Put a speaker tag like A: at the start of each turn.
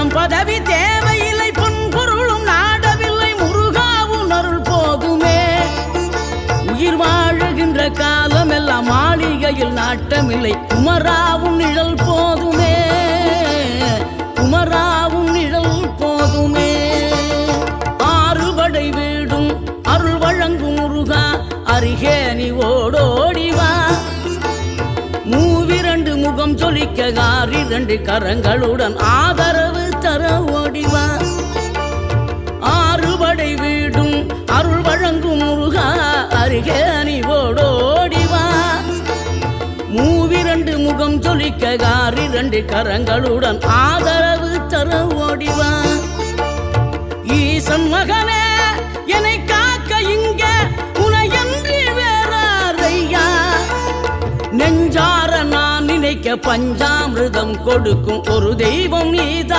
A: பணம் பதவி தேவையில்லை, பொன் பொருளும் நாடவில்லை, முருகாவும் அருள் போதுமே. உயிர் வாழுகின்ற காலம் எல்லாம் மாளிகையில் நாட்டமில்லை, குமராவும் நிழல் போதுமே, குமராவும் நிழல் போதுமே. ஆறுபடை வீடும் அருள் வழங்கும் முருகா, அருகே நீ ஓடோடிவா. மூவிரண்டு முகம் சொலிக்க ஆறிரண்டு கரங்களுடன் ஆதரவு தர ஓடிவா. ஆறுபடை வீடும் அருள் வழங்கும் முருகா, அருகே நீ ஓடோடிவா. மூவிரண்டு முகம் சொலிக்க ஆறிரண்டு கரங்களுடன் ஆதரவு தர ஓடிவா. ஈசன் மகனே என்னை காக்க இங்க உனையன்றி வேறாரையா. நெஞ்சார நான் நினைக்க பஞ்சாமிர்தம் கொடுக்கும் ஒரு தெய்வம் நீதான்.